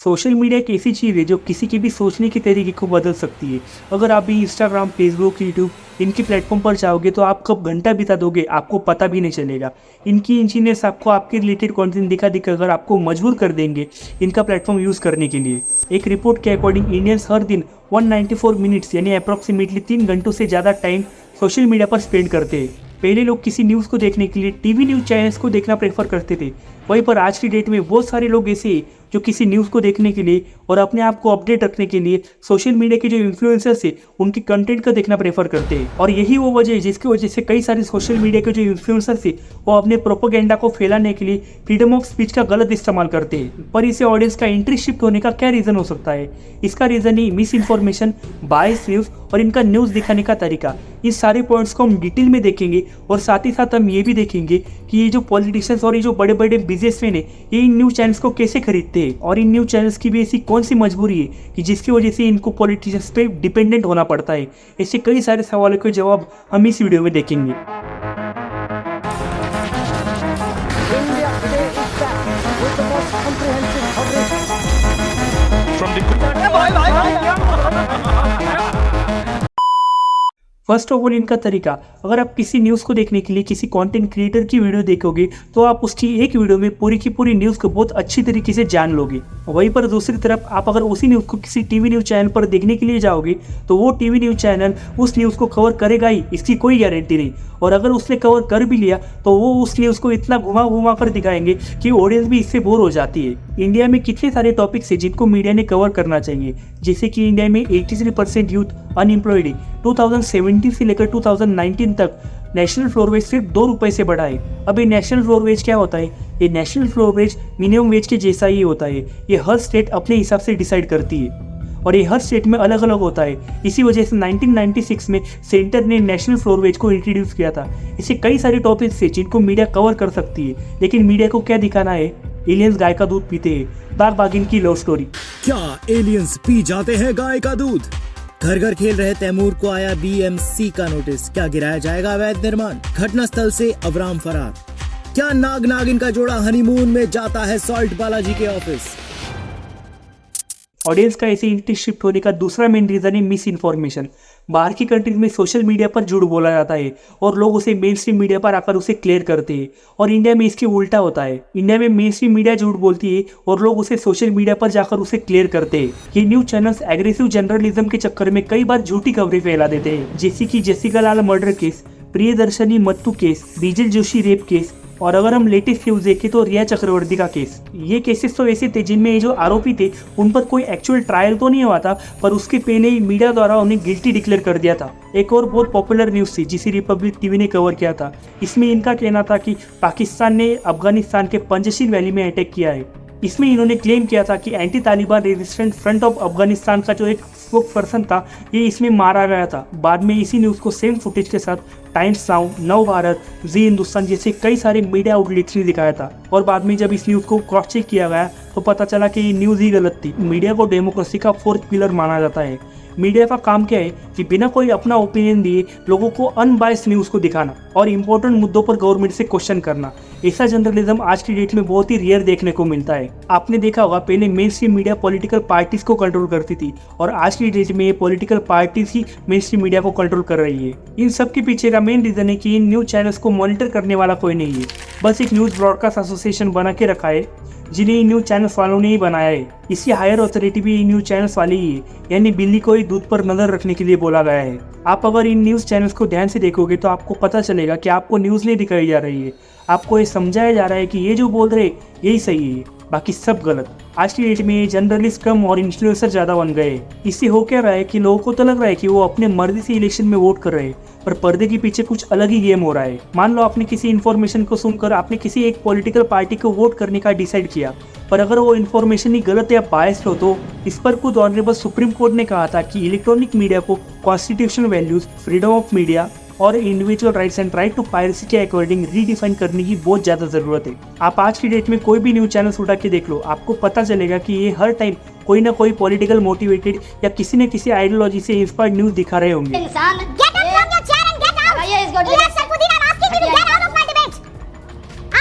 Social media एक ऐसी चीज़ है जो किसी के भी सोचने के तरीके को बदल सकती है। अगर आप भी इंस्टाग्राम, फेसबुक, यूट्यूब इनके प्लेटफॉर्म पर जाओगे तो आप कब घंटा बिता दोगे आपको पता भी नहीं चलेगा। इनकी इंजीनियर्स आपको आपके रिलेटेड कंटेंट दिखा दिखा कर आपको मजबूर कर देंगे इनका प्लेटफॉर्म यूज़ करने के लिए। एक रिपोर्ट के अकॉर्डिंग इंडियंस हर दिन 194 मिनट्स यानी अप्रॉक्सीमेटली 3 घंटों से ज़्यादा टाइम सोशल मीडिया पर स्पेंड करते हैं। पहले लोग किसी न्यूज़ को देखने के लिए टीवी न्यूज़ चैनल्स को देखना प्रेफर करते थे, वहीं पर आज की डेट में बहुत सारे लोग ऐसे हैं जो किसी न्यूज़ को देखने के लिए और अपने आप को अपडेट रखने के लिए सोशल मीडिया के जो इन्फ्लुएंसर्स है उनके कंटेंट को देखना प्रेफर करते हैं। और यही वो वजह है जिसकी वजह से कई सारे सोशल मीडिया के जो इन्फ्लुएंसर्स है वो अपने प्रोपेगेंडा को फैलाने के लिए फ्रीडम ऑफ स्पीच का गलत इस्तेमाल करते हैं। पर इसे ऑडियंस का इंटरेस्ट शिफ्ट होने का क्या रीज़न हो सकता है? इसका रीज़न ही मिस इन्फॉर्मेशन, बायस न्यूज़ और इनका न्यूज़ दिखाने का तरीका। इस सारे पॉइंट्स को हम डिटेल में देखेंगे और साथ ही साथ हम ये भी देखेंगे कि ये जो पॉलिटिशियंस और ये जो बड़े बड़े बिजनेसमैन है ये इन न्यूज़ चैनल्स को कैसे खरीदते हैं और इन न्यूज़ चैनल्स की भी ऐसी कौन सी मजबूरी है कि जिसकी वजह से इनको पॉलिटिशियंस पे डिपेंडेंट होना पड़ता है। ऐसे कई सारे सवालों के जवाब हम इस वीडियो में देखेंगे। India today is back with the most comprehensive coverage from first of all इनका तरीका, अगर आप किसी न्यूज़ को देखने के लिए किसी कंटेंट क्रिएटर की वीडियो देखोगे तो आप उसकी एक वीडियो में पूरी की पूरी न्यूज़ को बहुत अच्छी तरीके से जान लोगे। वहीं पर दूसरी तरफ आप अगर उसी न्यूज़ को किसी टीवी न्यूज़ चैनल पर देखने के लिए जाओगे तो वो टीवी न्यूज़ चैनल उस न्यूज़ को कवर करेगा ही, इसकी कोई गारंटी नहीं। और अगर उसने कवर कर भी लिया तो वो उस न्यूज़ को इतना घुमा घुमा कर दिखाएंगे कि ऑडियंस भी इससे बोर हो जाती है। इंडिया में कितने सारे टॉपिक्स हैं जिनको मीडिया ने कवर करना चाहिए, जैसे कि इंडिया में 83% यूथ अनएम्प्लॉयड है। 2017 से लेकर 2019 तक नेशनल फ्लोर वेज सिर्फ 2 रुपए से बढ़ा है। अब ये नेशनल फ्लोर वेज क्या होता है? ये national floor wage minimum wage के जैसा ही होता है। ये हर स्टेट अपने हिसाब से डिसाइड करती है और ये हर स्टेट में अलग अलग होता है। इसी वजह से 1996 में सेंटर ने नेशनल फ्लोर वेज को इंट्रोड्यूस किया था। इससे कई सारे टॉपिक्स है जिनको मीडिया कवर कर सकती है, लेकिन मीडिया को क्या दिखाना है? एलियंस गाय का दूध पीते हैं, बाघ बाघिन की लव स्टोरी। क्या एलियंस पी जाते हैं गाय का दूध? घर घर खेल रहे तैमूर को आया बीएमसी का नोटिस। क्या गिराया जाएगा अवैध निर्माण? घटनास्थल से अवराम फरार। क्या नाग नागिन का जोड़ा हनीमून में जाता है सॉल्ट बालाजी के ऑफिस? ऑडियंस का ऐसे इंटरेस्ट शिफ्ट होने का दूसरा मेन रीजन है मिस इन्फॉर्मेशन। बाहर की कंट्रीज में सोशल मीडिया पर झूठ बोला जाता है और लोग उसे मेन स्ट्रीम मीडिया पर आकर उसे क्लियर करते हैं, और इंडिया में इसके उल्टा होता है। इंडिया में मेन स्ट्रीम मीडिया झूठ बोलती है और लोग उसे सोशल मीडिया पर जाकर उसे क्लियर करते हैं। ये न्यूज चैनल्स एग्रेसिव जर्नलिज्म के चक्कर में कई बार झूठी खबरें फैला देते हैं, जैसे कि Jessica Lal murder case, Priyadarshini Mattoo case, Brijesh Joshi rape case, और अगर हम लेटेस्ट न्यूज देखें तो रिया चक्रवर्ती का केस। ये केसेस तो ऐसे थे जिनमें ये जो आरोपी थे उन पर कोई एक्चुअल ट्रायल तो नहीं हुआ था, पर उसके पहले ही मीडिया द्वारा उन्हें गिल्टी डिक्लेयर कर दिया था। एक और बहुत पॉपुलर न्यूज़ थी जिसे रिपब्लिक टीवी ने कवर किया था। इसमें इनका कहना था कि पाकिस्तान ने अफगानिस्तान के पंजशीर वैली में अटैक किया है। इसमें इन्होंने क्लेम किया था कि anti Taliban resistant front of Afghanistan का जो एक स्पोक पर्सन था ये इसमें मारा गया था। बाद में इसी न्यूज़ को सेम फुटेज के साथ टाइम्स नाउ, नव भारत, जी हिंदुस्तान जैसे कई सारे मीडिया आउटलेट्स ने दिखाया था, और बाद में जब इस न्यूज़ को क्रॉस चेक किया गया तो पता चला कि ये न्यूज़ ही गलत थी। मीडिया को डेमोक्रेसी का 4th पिलर माना जाता है। मीडिया का काम क्या है कि बिना कोई अपना ओपिनियन दिए लोगों को अनबायस्ड न्यूज़ को दिखाना और इम्पोर्टेंट मुद्दों पर गवर्नमेंट से क्वेश्चन करना। ऐसा जर्नलिज्म आज की डेट में बहुत ही रेयर देखने को मिलता है। आपने देखा होगा पहले main stream media political parties को कंट्रोल करती थी, और आज की डेट में ये पॉलिटिकल पार्टीज ही मेन स्ट्रीम मीडिया को कंट्रोल कर रही है। इन सब के पीछे का मेन रीजन है कि इन न्यूज़ चैनल्स को मॉनिटर करने वाला कोई नहीं है, बस एक न्यूज़ ब्रॉडकास्ट एसोसिएशन बना के रखा है जिन्हें न्यूज़ चैनल्स वालों ने ही बनाया है। इसकी हायर अथॉरिटी भी न्यूज़ चैनल्स वाली ही है, यानी बिल्ली को ही दूध पर नजर रखने के लिए बोला गया है। आप अगर इन न्यूज़ चैनल्स को ध्यान से देखोगे तो आपको पता चलेगा कि आपको न्यूज़ नहीं दिखाई जा रही है, आपको ये समझाया जा रहा है कि ये जो बोल रहे यही सही है, बाकी सब गलत। आज की डेट में जर्नलिस्ट कम और इन्फ्लुएंसर ज़्यादा बन गए। इससे हो क्या रहा है कि लोगों को तो लग रहा है कि वो अपने मर्जी से इलेक्शन में वोट कर रहे हैं, पर पर्दे के पीछे कुछ अलग ही गेम हो रहा है। मान लो आपने किसी इन्फॉर्मेशन को सुनकर आपने किसी एक पॉलिटिकल पार्टी को वोट करने का डिसाइड किया, पर अगर वो इन्फॉर्मेशन ही गलत या बायस्ड हो तो इस पर खुद ऑनरेबल सुप्रीम कोर्ट ने कहा था कि इलेक्ट्रॉनिक मीडिया को constitutional values, freedom of media और individual rights and right to piracy के अकॉर्डिंग रीडिफाइन करने की बहुत ज़्यादा ज़रूरत है। आप आज की डेट में कोई भी न्यूज़ चैनल उठा के देख लो, आपको पता चलेगा कि ये हर टाइम कोई ना कोई पॉलिटिकल मोटिवेटेड या किसी न किसी आइडियोलॉजी से इंस्पायर्ड न्यूज़ दिखा रहे होंगे। आप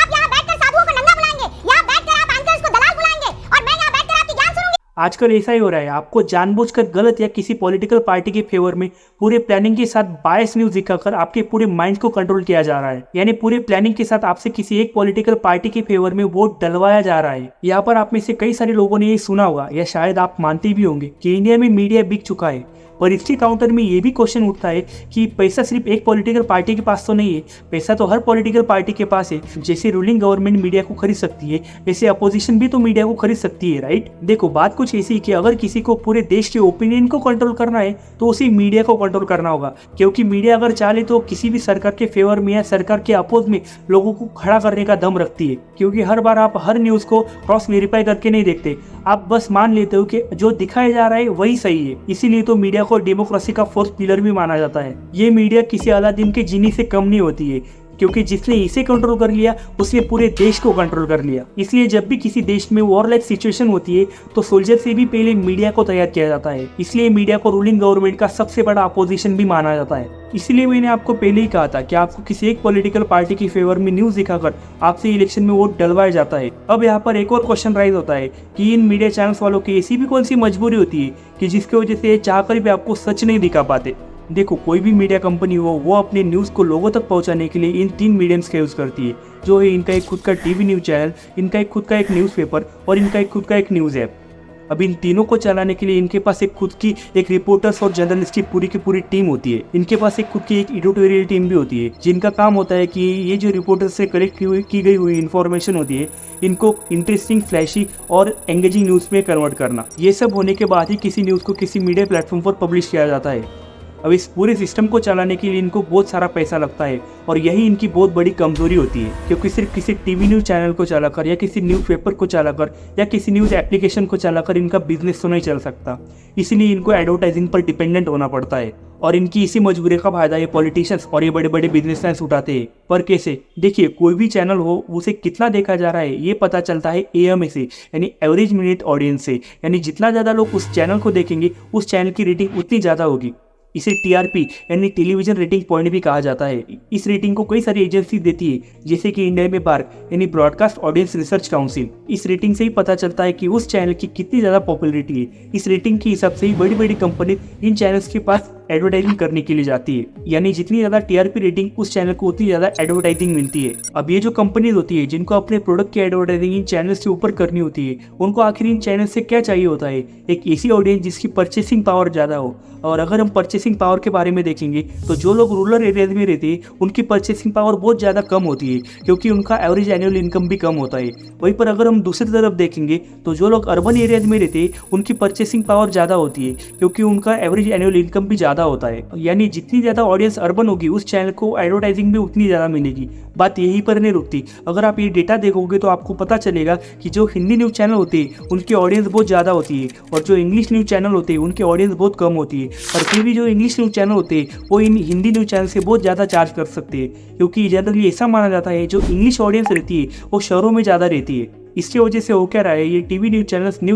यहाँ बैठकर साधुओं को नंगा बुलाएंगे, यहाँ बैठकर आप एंकर्स को दलाल बुलाएंगे, और मैं यहाँ बैठकर आपकी ज्ञान सुनूंगी। आजकल ऐसा ही हो रहा है, आपको जानबूझकर गलत या किसी पॉलिटिकल पार्टी के फेवर में पूरे प्लानिंग के साथ बायस न्यूज दिखाकर आपके पूरे माइंड को कंट्रोल किया जा रहा है। यानी पूरे प्लानिंग के साथ आपसे किसी एक पॉलिटिकल पार्टी के फेवर में वोट डलवाया जा रहा है। यहाँ पर आप में से कई सारे लोगों ने ये सुना होगा या शायद आप मानते भी होंगे कि इंडिया में मीडिया बिक चुका है। और इसके काउंटर में ये भी क्वेश्चन उठता है कि पैसा सिर्फ एक पॉलिटिकल पार्टी के पास तो नहीं है, पैसा तो हर पॉलिटिकल पार्टी के पास है। जैसे रूलिंग गवर्नमेंट मीडिया को खरीद सकती है, वैसे अपोजिशन भी तो मीडिया को खरीद सकती है, राइट। देखो बात कुछ ऐसी कि अगर किसी को पूरे देश के ओपिनियन को कंट्रोल करना है तो उसे मीडिया को कंट्रोल करना होगा, क्योंकि मीडिया अगर चाहे तो किसी भी सरकार के फेवर में या सरकार के अपोज में लोगों को खड़ा करने का दम रखती है। क्योंकि हर बार आप हर न्यूज को क्रॉस वेरीफाई करके नहीं देखते, आप बस मान लेते हो कि जो दिखाया जा रहा है वही सही है। इसीलिए तो मीडिया को डेमोक्रेसी का फोर्थ पिलर भी माना जाता है। ये मीडिया किसी अलादीन के जीनी से कम नहीं होती है, क्योंकि जिसने इसे कंट्रोल कर लिया उसने पूरे देश को कंट्रोल कर लिया। इसलिए जब भी किसी देश में वॉर लाइक सिचुएशन होती है तो सोल्जर से भी पहले मीडिया को तैयार किया जाता है। इसलिए मीडिया को रूलिंग गवर्नमेंट का सबसे बड़ा अपोजिशन भी माना जाता है। इसलिए मैंने आपको पहले ही कहा था कि आपको किसी एक पॉलिटिकल पार्टी की फेवर में न्यूज दिखाकर आपसे इलेक्शन में वोट डलवाया जाता है। अब यहाँ पर एक और क्वेश्चन राइज होता है कि इन मीडिया चैनल्स वालों की ऐसी भी कौन सी मजबूरी होती है कि जिसकी वजह से चाहकर भी आपको सच नहीं दिखा पाते। देखो कोई भी मीडिया कंपनी हो वो अपने न्यूज़ को लोगों तक पहुंचाने के लिए इन 3 मीडियम्स का यूज़ करती है, जो है इनका एक खुद का टीवी न्यूज़ चैनल, इनका एक खुद का एक न्यूज़पेपर और इनका एक खुद का एक न्यूज़ ऐप। अब इन तीनों को चलाने के लिए इनके पास एक खुद की एक रिपोर्टर्स और जर्नलिस्ट की पूरी टीम होती है। इनके पास एक खुद की एक एडिटोरियल टीम भी होती है, जिनका काम होता है कि ये जो रिपोर्टर्स से कलेक्ट की गई हुई इन्फॉर्मेशन होती है इनको इंटरेस्टिंग, फ्लैशी और एंगेजिंग न्यूज़ में कन्वर्ट करना। ये सब होने के बाद ही किसी न्यूज़ को किसी मीडिया प्लेटफॉर्म पर पब्लिश किया जाता है। अब इस पूरे सिस्टम को चलाने के लिए इनको बहुत सारा पैसा लगता है और यही इनकी बहुत बड़ी कमजोरी होती है, क्योंकि सिर्फ किसी टीवी न्यूज़ चैनल को चलाकर या किसी न्यूज़पेपर को चलाकर या किसी न्यूज़ एप्लीकेशन को चलाकर इनका बिजनेस तो नहीं चल सकता। इसलिए इनको एडवर्टाइजिंग पर डिपेंडेंट होना पड़ता है और इनकी इसी मजबूरी का फायदा ये पॉलिटिशियंस और ये बड़े बड़े बिजनेसमैन उठाते हैं। पर कैसे? देखिए कोई भी चैनल हो उसे कितना देखा जा रहा है ये पता चलता है AMA से, यानी एवरेज मिनट ऑडियंस से। यानी जितना ज़्यादा लोग उस चैनल को देखेंगे उस चैनल की रेटिंग उतनी ज़्यादा होगी। इसे TRP यानी टेलीविजन रेटिंग पॉइंट भी कहा जाता है। इस रेटिंग को कई सारी एजेंसी देती है, जैसे कि इंडिया में BARC यानी ब्रॉडकास्ट ऑडियंस रिसर्च काउंसिल। इस रेटिंग से ही पता चलता है कि उस चैनल की कितनी ज़्यादा पॉपुलैरिटी है। इस रेटिंग के हिसाब से ही बड़ी बड़ी कंपनी इन चैनल्स के पास एडवर्टाइजिंग करने के लिए जाती है। यानी जितनी ज़्यादा TRP रेटिंग उस चैनल को उतनी ज़्यादा एडवर्टाइजिंग मिलती है। अब ये जो कंपनीज होती है जिनको अपने प्रोडक्ट की एडवर्टाइजिंग इन चैनल से ऊपर करनी होती है, उनको आखिर इन चैनल से क्या चाहिए होता है? एक ऐसी ऑडियंस जिसकी परचेसिंग पावर ज़्यादा हो। और अगर हम परचेसिंग पावर के बारे में देखेंगे तो जो लोग रूरल एरियाज में रहते हैं उनकी परचेसिंग पावर बहुत ज़्यादा कम होती है, क्योंकि उनका एवरेज एनुअल इनकम भी कम होता है। वहीं पर अगर हम दूसरी तरफ देखेंगे तो जो लोग अर्बन एरियाज में रहते हैं उनकी परचेसिंग पावर ज़्यादा होती है, क्योंकि उनका एवरेज एनुअल इनकम भी ज़्यादा होता है। यानी जितनी ज़्यादा ऑडियंस अर्बन होगी उस चैनल को एडवर्टाइजिंग भी उतनी ज़्यादा मिलेगी। बात यहीं पर नहीं रुकती। अगर आप ये डेटा देखोगे तो आपको पता चलेगा कि जो हिंदी न्यूज़ चैनल होते हैं उनकी ऑडियंस बहुत ज़्यादा होती है और जो इंग्लिश न्यूज़ चैनल होते हैं उनकी ऑडियंस बहुत कम होती है। और फिर भी जो इंग्लिश न्यूज़ चैनल होते हैं वो इन हिंदी न्यूज़ चैनल से बहुत ज़्यादा चार्ज कर सकते हैं, क्योंकि जनरली ऐसा माना जाता है जो इंग्लिश ऑडियंस रहती है वो शहरों में ज़्यादा रहती है। इसकी वजह से हो क्या रहा है, ये टीवी न्यूज़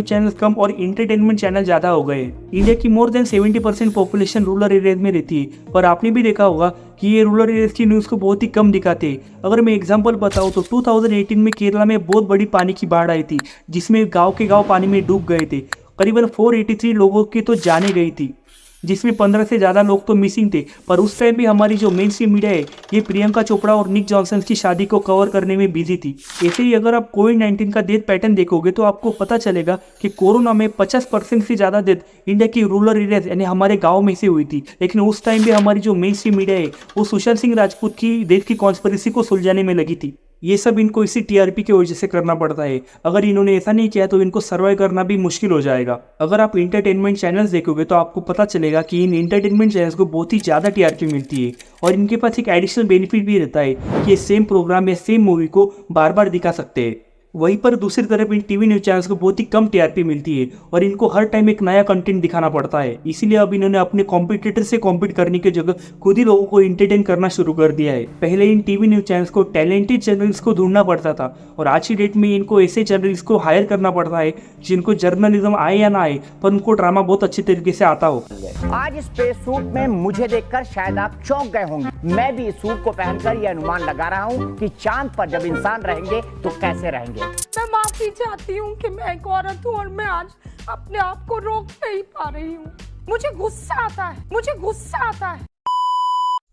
चैनल्स कम और इंटरटेनमेंट चैनल ज़्यादा हो गए। इंडिया की more than 70% population rural areas में रहती है, पर आपने भी देखा होगा कि ये रूरल एरियाज की न्यूज़ को बहुत ही कम दिखाते हैं। अगर मैं एग्जांपल बताऊँ तो 2018 में केरला में बहुत बड़ी पानी की बाढ़ आई थी, जिसमें गाँव के गाँव पानी में डूब गए थे। करीबन 483 लोगों की तो जाने गई थी, जिसमें 15 से ज़्यादा लोग तो मिसिंग थे। पर उस टाइम भी हमारी जो मेन स्ट्रीम मीडिया है ये प्रियंका चोपड़ा और निक जॉनसन की शादी को कवर करने में बिजी थी। ऐसे ही अगर आप कोविड-19 का डेथ पैटर्न देखोगे तो आपको पता चलेगा कि कोरोना में 50% से ज़्यादा डेथ इंडिया की रूरल एरियाज यानी हमारे गाँव में से हुई थी। लेकिन उस टाइम भी हमारी जो मेन स्ट्रीम मीडिया है वो सुशांत सिंह राजपूत की डेथ की कॉन्स्पिरेसी को सुलझाने में लगी थी। ये सब इनको इसी TRP की वजह से करना पड़ता है। अगर इन्होंने ऐसा नहीं किया तो इनको सर्वाइव करना भी मुश्किल हो जाएगा। अगर आप इंटरटेनमेंट चैनल्स देखोगे तो आपको पता चलेगा कि इन इंटरटेनमेंट चैनल्स को बहुत ही ज़्यादा TRP मिलती है और इनके पास एक एडिशनल बेनिफिट भी रहता है कि ये सेम प्रोग्राम या सेम मूवी को बार बार दिखा सकते हैं। वहीं पर दूसरी तरफ इन टीवी न्यूज़ चैनल्स को बहुत ही कम TRP मिलती है और इनको हर टाइम एक नया कंटेंट दिखाना पड़ता है। इसीलिए अब इन्होंने अपने कॉम्पिटिटर से कॉम्पीट करने की जगह खुद ही लोगों को इंटरटेन करना शुरू कर दिया है। पहले इन टीवी न्यूज़ चैनल्स को टैलेंटेड जर्नलिस्ट को ढूंढना पड़ता था और आज की डेट में इनको ऐसे जर्नलिस्ट को हायर करना पड़ता है जिनको जर्नलिज्म आए या ना आए पर उनको ड्रामा बहुत अच्छे तरीके से आता हो। आज स्पेस सूट में मुझे देखकर शायद आप चौंक गए होंगे। मैं भी इस सूट को पहनकर यह अनुमान लगा रहा हूँ कि चांद पर जब इंसान रहेंगे तो कैसे रहेंगे। मैं माफी चाहती हूँ कि मैं एक औरत हूँ और मैं आज अपने आप को रोक नहीं पा रही हूँ। मुझे गुस्सा आता है।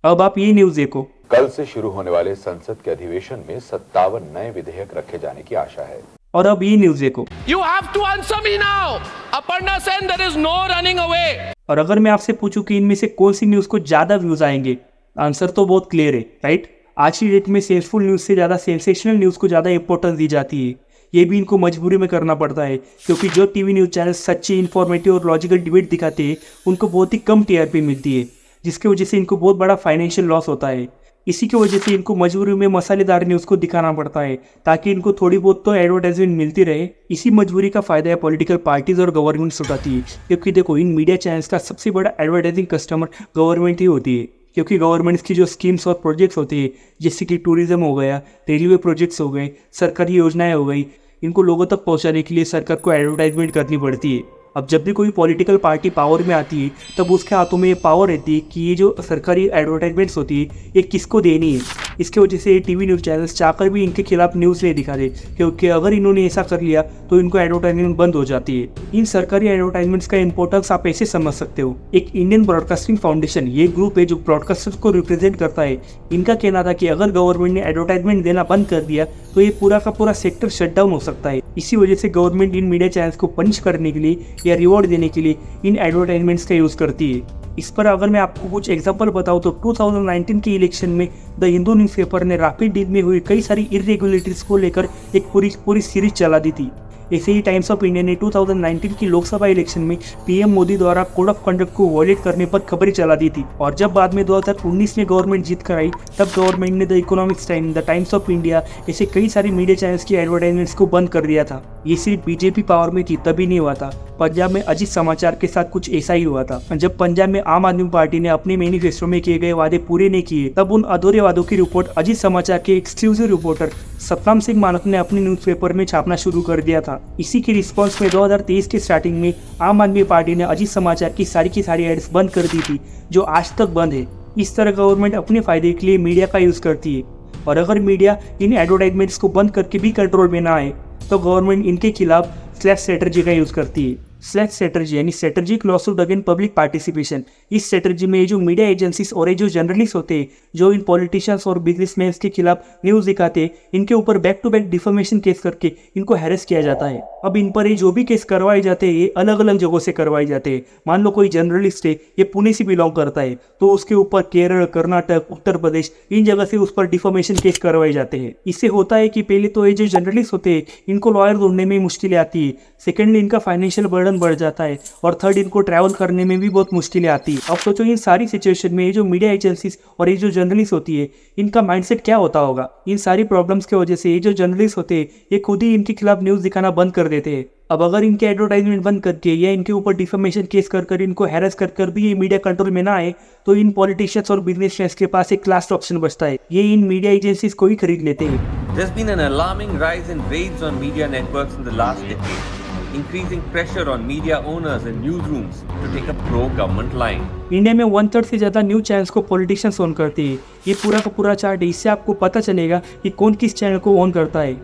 अब आप ये न्यूज़ देखो। कल से शुरू होने वाले संसद के अधिवेशन में 57 नए विधेयक रखे जाने की आशा है। और अब ये न्यूज़ देखो। You have to answer me now. Aparna Sen, there is no running away. और अगर मैं आपसे पूछूं कि इनमें से कौन सी न्यूज़ को ज़्यादा व्यूज़ आएंगे, आंसर तो बहुत क्लियर है, राइट। आज की डेट में सेल्सफुल न्यूज़ से ज़्यादा सेंसेशनल न्यूज़ को ज़्यादा इंपॉर्टेंस दी जाती है। ये भी इनको मजबूरी में करना पड़ता है, क्योंकि जो टीवी न्यूज़ चैनल सच्ची, इन्फॉर्मेटिव और लॉजिकल डिबेट दिखाते हैं उनको बहुत ही कम टीआरपी मिलती है, जिसकी वजह से इनको बहुत बड़ा फाइनेंशियल लॉस होता है। इसी की वजह से इनको मजबूरी में मसालेदार न्यूज़ को दिखाना पड़ता है, ताकि इनको थोड़ी बहुत तो एडवर्टाइजमेंट मिलती रहे। इसी मजबूरी का फ़ायदा पॉलिटिकल पार्टीज और गवर्नमेंट उठाती है, क्योंकि देखो इन मीडिया चैनल्स का सबसे बड़ा एडवर्टाइजिंग कस्टमर गवर्नमेंट ही होती है। क्योंकि गवर्नमेंट्स की जो स्कीम्स और प्रोजेक्ट्स होते हैं, जैसे कि टूरिज्म हो गया, रेलवे प्रोजेक्ट्स हो गए, सरकारी योजनाएं हो गई, इनको लोगों तक पहुंचाने के लिए सरकार को एडवर्टाइजमेंट करनी पड़ती है। अब जब भी कोई पॉलिटिकल पार्टी पावर में आती है, तब उसके हाथों में ये पावर रहती है कि ये जो सरकारी एडवर्टाइजमेंट्स होती है ये किसको देनी है। इसके वजह से टीवी न्यूज़ चैनल्स चाहकर भी इनके खिलाफ न्यूज़ नहीं दिखा दे, क्योंकि अगर इन्होंने ऐसा कर लिया तो इनको एडवर्टाइजमेंट बंद हो जाती है। इन सरकारी एडवर्टाइजमेंट्स का इंपॉर्टेंस आप ऐसे समझ सकते हो। एक इंडियन ब्रॉडकास्टिंग फाउंडेशन, ये ग्रुप है जो ब्रॉडकास्टर्स को रिप्रेजेंट करता है। इनका कहना था कि अगर गवर्नमेंट ने एडवर्टाइजमेंट देना बंद कर दिया तो ये पूरा का पूरा सेक्टर शटडाउन हो सकता है। इसी वजह से गवर्नमेंट इन मीडिया चैनल्स को पनिश करने के लिए या रिवॉर्ड देने के लिए इन एडवर्टाइजमेंट्स का यूज़ करती है। इस पर अगर मैं आपको कुछ एग्जांपल बताऊं तो 2019 के इलेक्शन में द हिंदू न्यूज़पेपर ने रैपिड डील में हुई कई सारी इरेगुलरिटीज को लेकर एक पूरी सीरीज चला दी थी। ऐसे ही टाइम्स ऑफ इंडिया ने 2019 की लोकसभा इलेक्शन में पीएम मोदी द्वारा कोड ऑफ कंडक्ट को वॉयलेट करने पर खबरें चला दी थी। और जब बाद में 2019 में गवर्नमेंट जीत कर आई, तब गवर्नमेंट ने the economics time, the times of India ऐसे कई सारी मीडिया चैनल्स की एडवर्टाइजमेंट्स को बंद कर दिया था। ये सिर्फ बीजेपी पावर में थी तभी नहीं हुआ था, पंजाब में अजीत समाचार के साथ कुछ ऐसा ही हुआ था। जब पंजाब में आम आदमी पार्टी ने अपने मैनिफेस्टो में किए गए वादे पूरे नहीं किए, तब उन अधूरे वादों की रिपोर्ट अजीत समाचार के एक्सक्लूसिव रिपोर्टर सतनाम सिंह मानक ने अपने न्यूज़पेपर में छापना शुरू कर दिया था। इसी के रिस्पॉन्स में 2023 के स्टार्टिंग में आम आदमी पार्टी ने अजीत समाचार की सारी एड्स बंद कर दी थी, जो आज तक बंद है। इस तरह गवर्नमेंट अपने फायदे के लिए मीडिया का यूज़ करती है, और अगर मीडिया इन एडवर्टाइजमेंट्स को बंद करके भी कंट्रोल में ना आए तो गवर्नमेंट इनके खिलाफ स्लैश स्ट्रेटजी का यूज़ करती है। स्लैश स्ट्रेटजी यानी strategic lawsuit against public participation. इस स्ट्रेटजी में ये जो मीडिया एजेंसीज और ये जो जर्नलिस्ट होते हैं, जो इन पॉलिटिशियंस और बिजनेसमैन के खिलाफ न्यूज़ दिखाते हैं, इनके ऊपर back to back deformation case करके इनको हैरेस किया जाता है। अब इन पर ये जो भी केस करवाए जाते हैं, ये अलग अलग जगहों से करवाए जाते हैं। मान लो कोई जर्नलिस्ट है, ये पुणे से बिलोंग करता है, तो उसके ऊपर केरल, कर्नाटक, उत्तर प्रदेश, इन जगह से उस पर डिफॉर्मेशन केस करवाए जाते हैं। इससे होता है कि पहले तो ये जो जर्नलिस्ट होते हैं, इनको लॉयर ढूंढने में मुश्किलें आती है, सेकेंडली इनका फाइनेंशियल बर्डन बढ़ जाता है, और थर्ड इनको ट्रैवल करने में भी बहुत मुश्किलें आती है। अब सोचो इन सारी सिचुएशन में ये जो मीडिया एजेंसीज और ये जो जर्नलिस्ट होती है, इनका माइंडसेट क्या होता होगा। इन सारी प्रॉब्लम्स की वजह से ये जो जर्नलिस्ट होते हैं, ये खुद ही इनके खिलाफ न्यूज़ दिखाना बंद कर देते हैं। अब अगर इनके एडवर्टाइजमेंट बंद करके या इनके ऊपर डिफॉर्मेशन केस कर इनको हैरेस कर भी ये मीडिया कंट्रोल में ना आए, तो इन पॉलिटिशियंस और बिजनेसमैन के पास एक लास्ट ऑप्शन बचता है, ये इन मीडिया एजेंसीज को ही खरीद लेते हैं। There's been an alarming rise in raids on media networks in the last decade, increasing pressure on media owners and newsrooms to take a pro-government line. India में 1/3 से ज़्यादा न्यूज चैनल्स को politicians own करते हैं। ये पूरा का पूरा चार्ट है, इससे आपको पता चलेगा कि कौन किस चैनल को ओन करता है।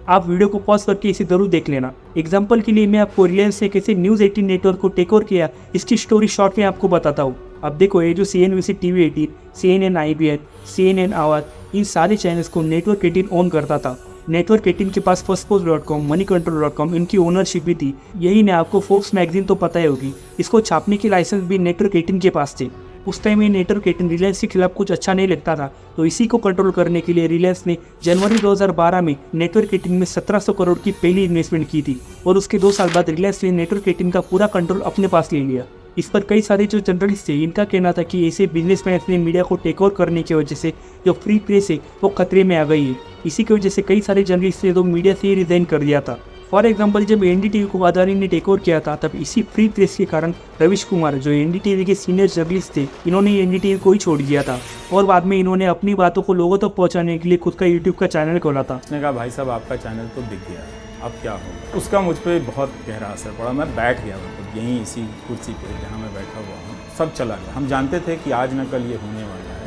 आप वीडियो को पॉज करके इसे जरूर देख लेना। एग्जाम्पल के लिए मैं आपको रिलायंस ने कैसे न्यूज़ 18 नेटवर्क को टेक ओवर किया, इसकी स्टोरी शॉर्ट में आपको बताता हूँ। अब देखो, ये जो CNBC TV 18, CNN IBN, CNN आवाज़, इन सारे चैनल्स को नेटवर्क 18 ओन करता था। नेटवर्क 18 के पास firstpost.com, moneycontrol.com इनकी ओनरशिप भी थी। यही ने आपको फोर्ब्स मैगजीन तो पता ही होगी, इसको छापने की लाइसेंस भी नेटवर्क 18 के पास थे। उस टाइम ये नेटवर्क 18 रिलायंस के खिलाफ कुछ अच्छा नहीं लगता था, तो इसी को कंट्रोल करने के लिए रिलायंस ने जनवरी 2012 में नेटवर्क 18 में 1700 करोड़ की पहली इन्वेस्टमेंट की थी, और उसके 2 साल बाद रिलायंस ने नेटवर्क 18 का पूरा कंट्रोल अपने पास ले लिया। इस पर कई सारे जो जर्नलिस्ट थे, इनका कहना था कि ऐसे बिजनेसमैन ने मीडिया को टेक ओवर करने की वजह से जो फ्री प्रेस है वो खतरे में आ गई है। इसी की वजह से कई सारे जर्नलिस्ट ने तो मीडिया से ही रिजाइन कर दिया था। फॉर एग्जाम्पल, जब NDTV को अदानी ने टेक ओवर किया था, तब इसी फ्री प्रेस के कारण रविश कुमार, जो NDTV के सीनियर जर्नलिस्ट थे, इन्होंने NDTV को ही छोड़ दिया था, और बाद में इन्होंने अपनी बातों को लोगों तक पहुंचाने के लिए खुद का YouTube का चैनल खोला था। उसने कहा, भाई साहब आपका चैनल तो दिख गया है, अब क्या होगा। उसका मुझ पर बहुत गहरा असर पड़ा। मैं बैठ गया, मतलब यहीं इसी कुर्सी पे जहाँ मैं बैठा हुआ हूँ, सब चला गया। हम जानते थे कि आज न कल ये होने वाला है।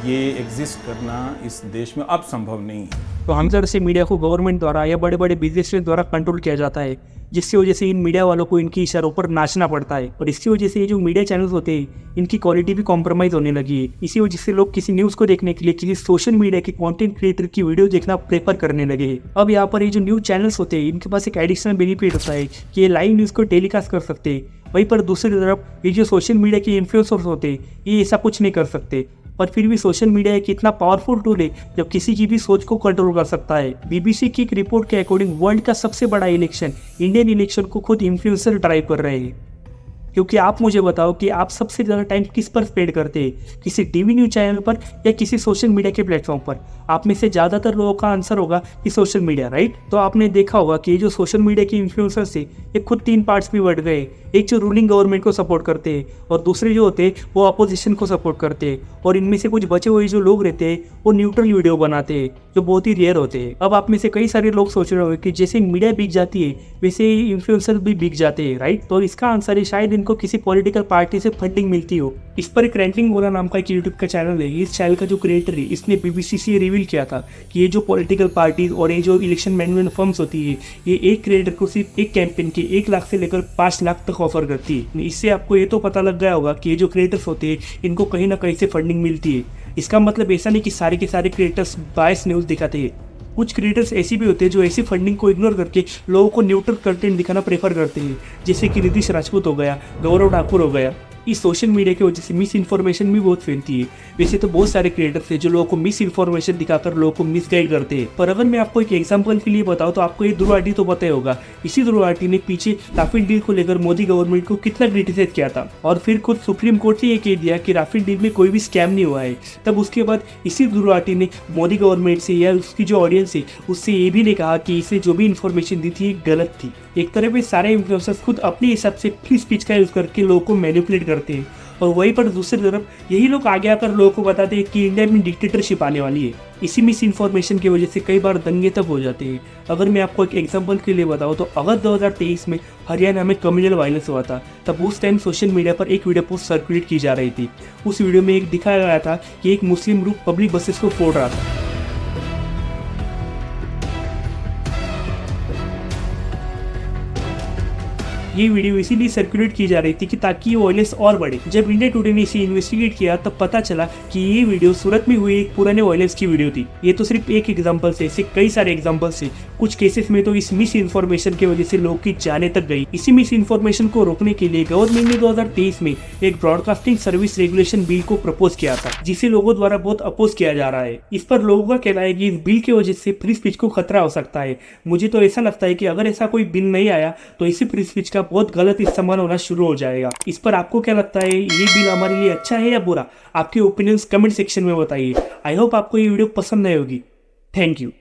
ये एग्जिस्ट करना इस देश में अब संभव नहीं है। तो हम तरह से मीडिया को गवर्नमेंट द्वारा या बड़े बड़े बिजनेसमैन द्वारा कंट्रोल किया जाता है, जिसकी वजह से इन मीडिया वालों को इनकी इशारों पर नाचना पड़ता है। और इसकी वजह से ये जो मीडिया चैनल्स होते हैं इनकी क्वालिटी भी कॉम्प्रोमाइज़ होने लगी है। इसी वजह से लोग किसी न्यूज़ को देखने के लिए किसी सोशल मीडिया के कंटेंट क्रिएटर की वीडियो देखना प्रेफर करने लगे हैं। अब यहाँ पर ये जो न्यूज़ चैनल्स होते हैं इनके पास एक एडिशनल बेनिफिट होता है कि ये लाइव न्यूज़ को टेलीकास्ट कर सकते हैं। वहीं पर दूसरी तरफ ये जो सोशल मीडिया के इन्फ्लुएंसर्स होते हैं ये ऐसा कुछ नहीं कर सकते। पर फिर भी सोशल मीडिया एक इतना पावरफुल टूल है जब किसी की भी सोच को कंट्रोल कर सकता है। बीबीसी की एक रिपोर्ट के अकॉर्डिंग वर्ल्ड का सबसे बड़ा इलेक्शन, इंडियन इलेक्शन को खुद इन्फ्लुएंसर ड्राइव कर रहे हैं। क्योंकि आप मुझे बताओ कि आप सबसे ज़्यादा टाइम किस पर स्पेंड करते हैं, किसी टीवी न्यूज़ चैनल पर या किसी सोशल मीडिया के प्लेटफॉर्म पर? आप में से ज़्यादातर लोगों का आंसर होगा कि सोशल मीडिया, राइट? तो आपने देखा होगा कि ये जो सोशल मीडिया के इन्फ्लुएंसर्स थे ये खुद 3 पार्ट्स में बढ़ गए। एक जो रूलिंग गवर्नमेंट को सपोर्ट करते हैं और दूसरे जो होते हैं वो अपोजिशन को सपोर्ट करते हैं, और इनमें से कुछ बचे हुए जो लोग रहते हैं वो न्यूट्रल वीडियो बनाते हैं जो बहुत ही रेयर होते हैं। अब आप में से कई सारे लोग सोच रहे होंगे कि जैसे मीडिया बिक जाती है वैसे ही इन्फ्लुएंसर भी बिक जाते हैं, राइट? तो इसका आंसर है शायद इनको किसी पॉलिटिकल पार्टी से फंडिंग मिलती हो। इस पर एक रैंकिंग बोला नाम का एक यूट्यूब का चैनल है। इस चैनल का जो क्रिएटर है इसने बीबीसी से रिवील किया था कि ये जो पॉलिटिकल पार्टीज और ये जो इलेक्शन मैनेजमेंट फर्म्स होती है ये एक क्रिएटर को सिर्फ एक कैंपेन के 1 लाख से लेकर 5 लाख तक ऑफर करती है। इससे आपको ये तो पता लग गया होगा कि ये जो क्रिएटर्स होते हैं इनको कहीं ना कहीं से फंडिंग मिलती है। इसका मतलब ऐसा नहीं कि सारे के सारे क्रिएटर्स बायस न्यूज़ दिखाते हैं। कुछ क्रिएटर्स ऐसे भी होते हैं जो ऐसी फंडिंग को इग्नोर करके लोगों को न्यूट्रल कंटेंट दिखाना प्रेफर करते हैं, जैसे कि नितीश राजपूत हो गया, गौरव ठाकुर हो गया। इस सोशल मीडिया की वजह से मिस इन्फॉर्मेशन भी बहुत फैलती है। वैसे तो बहुत सारे क्रिएटर्स हैं जो लोगों को मिस इन्फॉर्मेशन दिखाकर लोगों को मिसगाइड करते हैं, पर अगर मैं आपको एक एग्जांपल के लिए बताऊं तो आपको ये ध्रुव आरटी तो पता ही होगा। इसी ध्रुव आरटी ने पीछे राफेल डील को लेकर मोदी गवर्नमेंट को कितना क्रिटिसाइज किया था, और फिर खुद सुप्रीम कोर्ट ने ये कह दिया कि राफेल डील में कोई भी स्कैम नहीं हुआ है। तब उसके बाद इसी ध्रुव आरटी ने मोदी गवर्नमेंट से या उसकी जो ऑडियंस है उससे ये भी नहीं कहा कि इसे जो भी इन्फॉर्मेशन दी थी गलत थी। एक तरह पे सारे इन्फ्लुएंसर्स खुद अपने हिसाब से फ्री स्पीच का यूज़ करके लोगों को मैनिपुलेट करते हैं, और वहीं पर दूसरी तरफ यही लोग आगे आकर लोगों को बताते हैं कि इंडिया में डिक्टेटरशिप आने वाली है। इसी मिस इन्फॉर्मेशन की वजह से कई बार दंगे तक हो जाते हैं। अगर मैं आपको एक एग्जांपल के लिए बताऊं तो अगस्त 2023 में हरियाणा में कम्युनल वायलेंस हुआ था। तब उस टाइम सोशल मीडिया पर एक वीडियो पोस्ट सर्कुलेट की जा रही थी। उस वीडियो में एक दिखाया गया था कि एक मुस्लिम ग्रुप पब्लिक बसेस को फोड़ रहा था। ये वीडियो इसीलिए सर्कुलेट की जा रही थी कि ताकि ये वायलेंस और बढ़े। जब इंडिया टुडे ने इसे इन्वेस्टिगेट किया तब पता चला कि ये वीडियो सूरत में हुई एक पुराने वायलेंस की वीडियो थी। ये तो सिर्फ एक एग्जांपल से, ऐसे कई सारे एग्जांपल से। कुछ केसेस में तो इस मिस इन्फॉर्मेशन की वजह से लोग की जाने तक गई। इसी मिस इन्फॉर्मेशन को रोकने के लिए गवर्नमेंट ने 2023 में एक ब्रॉडकास्टिंग सर्विस रेगुलेशन बिल को प्रपोज किया था, जिसे लोगों द्वारा बहुत अपोज किया जा रहा है। इस पर लोगों का कहना है कि इस बिल की वजह से फ्री स्पीच को खतरा हो सकता है। मुझे तो ऐसा लगता है कि अगर ऐसा कोई बिल नहीं आया तो इसी फ्री स्पीच का बहुत गलत इस्तेमाल होना शुरू हो जाएगा। इस पर आपको क्या लगता है, ये बिल हमारे लिए अच्छा है या बुरा? आपके ओपिनियंस कमेंट सेक्शन में बताइए। आई होप आपको ये वीडियो पसंद आई होगी। Thank you.